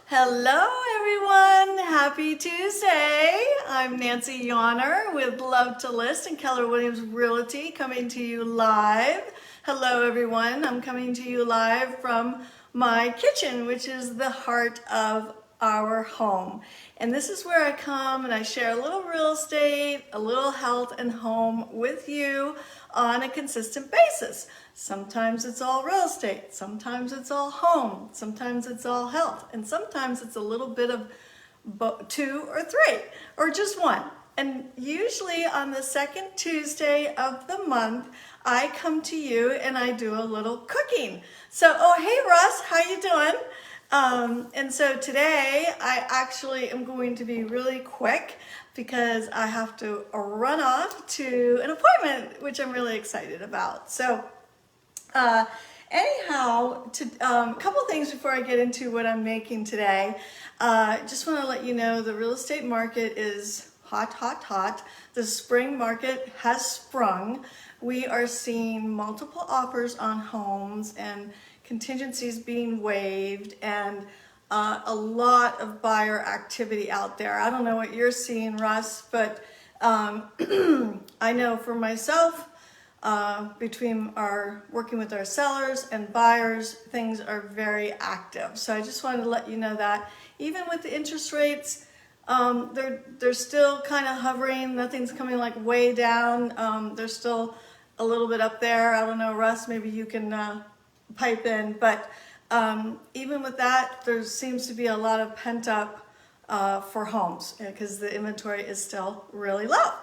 Hello everyone, happy Tuesday. I'm Nancy Yawner with Love to List and Keller Williams Realty coming to you live. Hello everyone, I'm coming to you live from my kitchen, which is the heart of our home. And this is where I come and I share a little real estate, a little health and home with you on a consistent basis. Sometimes it's all real estate, sometimes it's all home, sometimes it's all health, and sometimes it's a little bit of two or three, or just one. And usually on the second Tuesday of the month, I come to you and I do a little cooking. So, oh, hey Russ, how you doing? And so today I actually am going to be really quick because I have to run off to an appointment, which I'm really excited about. So anyhow, a couple things before I get into what I'm making today. Just want to let you know the real estate market is hot, hot, hot. The spring market has sprung. We are seeing multiple offers on homes and contingencies being waived and a lot of buyer activity out there. I don't know what you're seeing, Russ, but I know for myself, between our working with our sellers and buyers, things are very active. So I just wanted to let you know that even with the interest rates, they're still kind of hovering. Nothing's coming like way down. They're still a little bit up there. I don't know, Russ, maybe you can pipe in, but even with that, there seems to be a lot of pent up for homes because the inventory is still really low.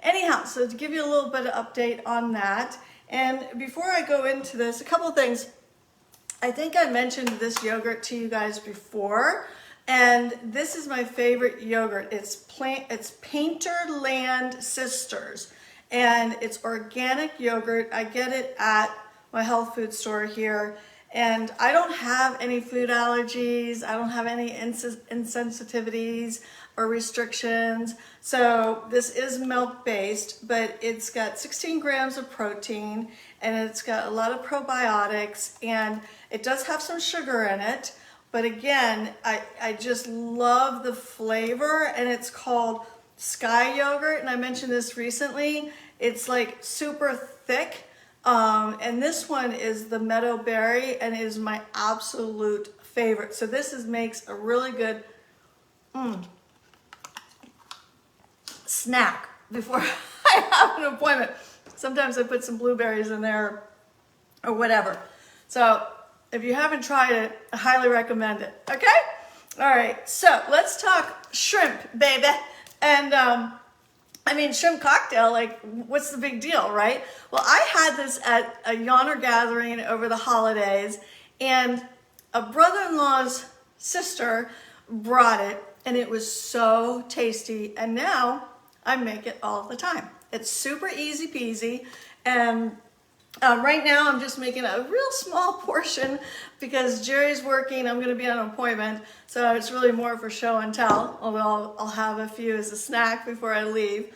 Anyhow, so to give you a little bit of update on that, and before I go into this, a couple of things. I think I mentioned this yogurt to you guys before, and this is my favorite yogurt. It's Painterland Sisters, and it's organic yogurt. I get it at my health food store here, and I don't have any food allergies. I don't have any insensitivities or restrictions. So this is milk based, but it's got 16 grams of protein and it's got a lot of probiotics, and it does have some sugar in it. But again, I just love the flavor, and it's called Sky Yogurt. And I mentioned this recently. It's like super thick. And this one is the Meadow Berry, and it is my absolute favorite. So this makes a really good snack before I have an appointment. Sometimes I put some blueberries in there or whatever. So if you haven't tried it, I highly recommend it. Okay? All right. So let's talk shrimp, baby. And shrimp cocktail, like, what's the big deal, right? Well, I had this at a Yawner gathering over the holidays, and a brother-in-law's sister brought it, and it was so tasty, and now I make it all the time. It's super easy peasy, and right now I'm just making a real small portion because Jerry's working. I'm going to be on an appointment, so it's really more for show and tell, although I'll have a few as a snack before I leave.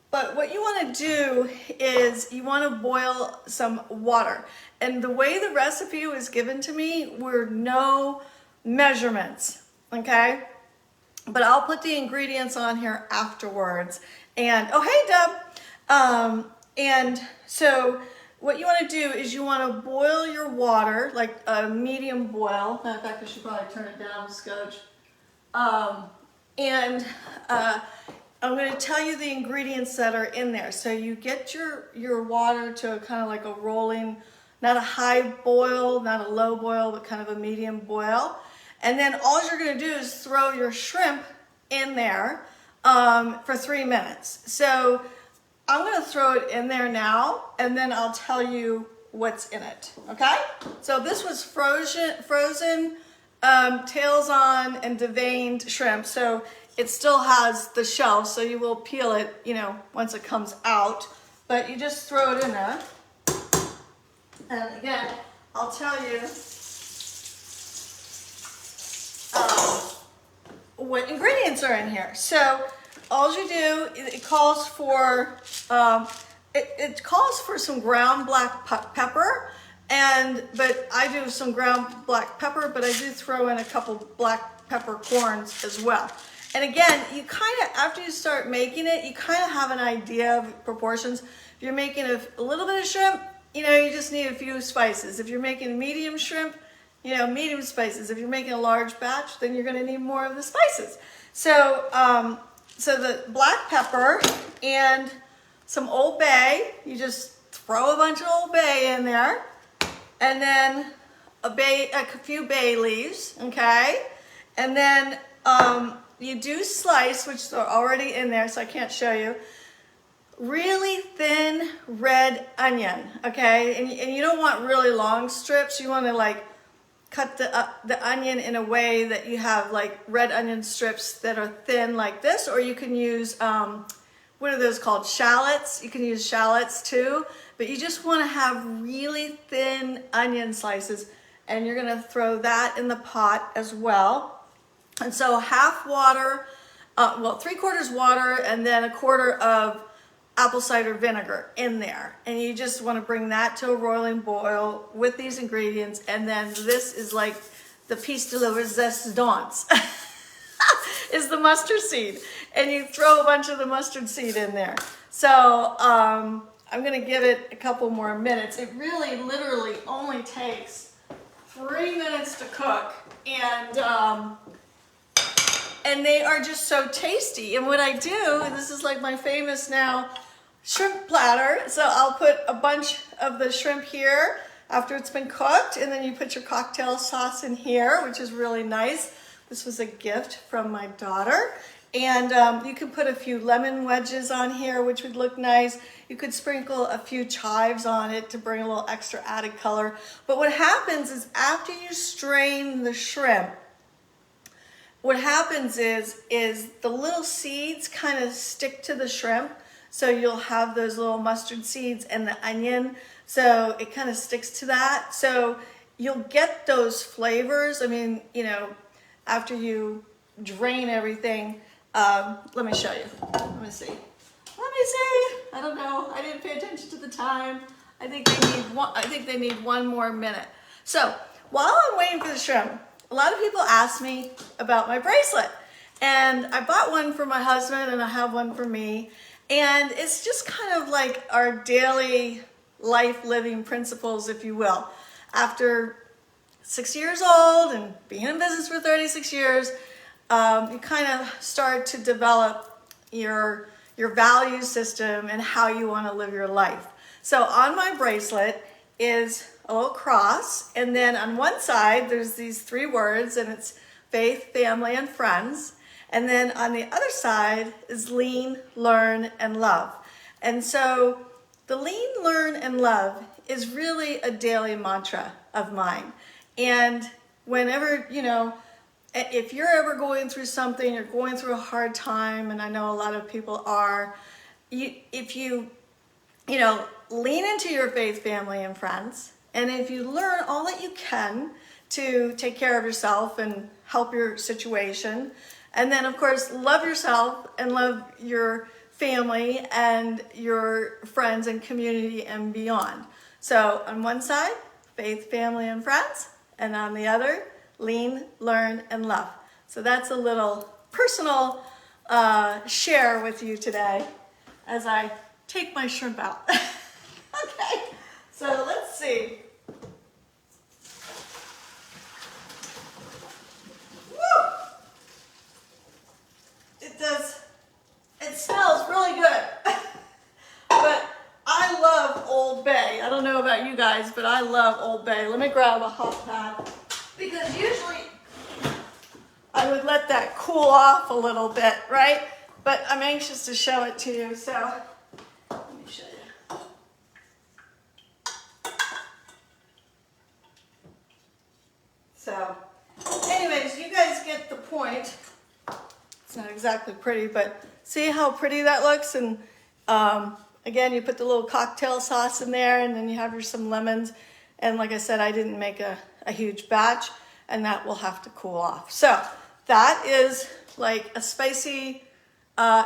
But what you want to do is you want to boil some water. And the way the recipe was given to me were no measurements, okay? But I'll put the ingredients on here afterwards. And, oh, hey, Deb. And so what you want to do is you want to boil your water, like a medium boil. In fact, I should probably turn it down a scotch. I'm going to tell you the ingredients that are in there. So you get your water to kind of like a rolling, not a high boil, not a low boil, but kind of a medium boil. And then all you're going to do is throw your shrimp in there for 3 minutes. So I'm going to throw it in there now, and then I'll tell you what's in it. Okay? So this was frozen tails on and deveined shrimp. So it still has the shell, so you will peel it, once it comes out. But you just throw it in there. And again, I'll tell you what ingredients are in here. So all you do, it calls for some ground black pepper, But I do some ground black pepper, but I do throw in a couple black peppercorns as well. And again, you kind of, after you start making it, you kind of have an idea of proportions. If you're making a little bit of shrimp, you know, you just need a few spices. If you're making medium shrimp, you know, medium spices. If you're making a large batch, then you're going to need more of the spices. So, so the black pepper and some Old Bay, you just throw a bunch of Old Bay in there, and then a few bay leaves, okay? And then you do slice, which are already in there, so I can't show you, really thin red onion, okay? And you don't want really long strips. You want to like cut the onion in a way that you have like red onion strips that are thin like this, or you can use, what are those called? Shallots. You can use shallots too, but you just want to have really thin onion slices, and you're going to throw that in the pot as well. And so half water, well, 3/4 water, and then 1/4 of apple cider vinegar in there. And you just want to bring that to a roiling boil with these ingredients. And then this is like the piece de la resistance is the mustard seed. And you throw a bunch of the mustard seed in there. So I'm going to give it a couple more minutes. It really literally only takes 3 minutes to cook. And they are just so tasty. And what I do, and this is like my famous now shrimp platter. So I'll put a bunch of the shrimp here after it's been cooked, and then you put your cocktail sauce in here, which is really nice. This was a gift from my daughter. And you can put a few lemon wedges on here, which would look nice. You could sprinkle a few chives on it to bring a little extra added color. But what happens is after you strain the shrimp, what happens is the little seeds kind of stick to the shrimp. So you'll have those little mustard seeds and the onion. So it kind of sticks to that. So you'll get those flavors. I mean, you know, after you drain everything, let me show you. Let me see. I don't know. I didn't pay attention to the time. I think they need one more minute. So while I'm waiting for the shrimp, a lot of people ask me about my bracelet. And I bought one for my husband, and I have one for me. And it's just kind of like our daily life living principles, if you will. After 6 years old and being in business for 36 years, you kind of start to develop your value system and how you want to live your life. So on my bracelet is a little cross, and then on one side there's these 3 words, and it's faith, family, and friends. And then on the other side is lean, learn, and love. And so the lean, learn, and love is really a daily mantra of mine. And whenever, you know, if you're ever going through something, you're going through a hard time, and I know a lot of people are, if you know, lean into your faith, family, and friends, and if you learn all that you can to take care of yourself and help your situation, and then of course love yourself and love your family and your friends and community and beyond. So on one side, faith, family, and friends, and on the other, lean, learn, and love. So that's a little personal share with you today as I take my shrimp out. Okay, so let's see. Woo! It smells really good. But I love Old Bay. I don't know about you guys, but I love Old Bay. Let me grab a hot pad, because usually I would let that cool off a little bit, right? But I'm anxious to show it to you, so let me show you. So, anyways, you guys get the point. It's not exactly pretty, but see how pretty that looks? And again, you put the little cocktail sauce in there, and then you have some lemons. And like I said, I didn't make a huge batch, and that will have to cool off. So that is like a spicy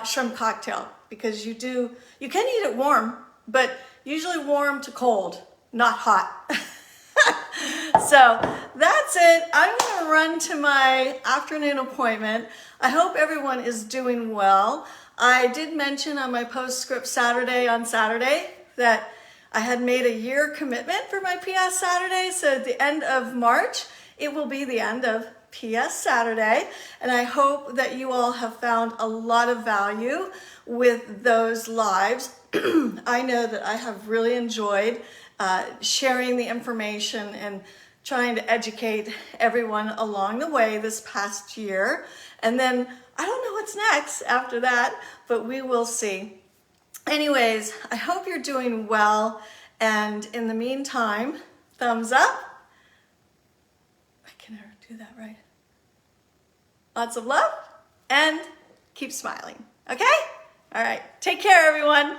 shrimp cocktail, because you can eat it warm, but usually warm to cold, not hot. So that's it. I'm going to run to my afternoon appointment. I hope everyone is doing well. I did mention on my postscript Saturday on Saturday that I had made a year commitment for my PS Saturday. So at the end of March, it will be the end of PS Saturday. And I hope that you all have found a lot of value with those lives. I know that I have really enjoyed sharing the information and trying to educate everyone along the way this past year. And then I don't know what's next after that, but we will see. Anyways, I hope you're doing well. And in the meantime, thumbs up. I can never do that right. Lots of love and keep smiling. Okay? All right. Take care, everyone.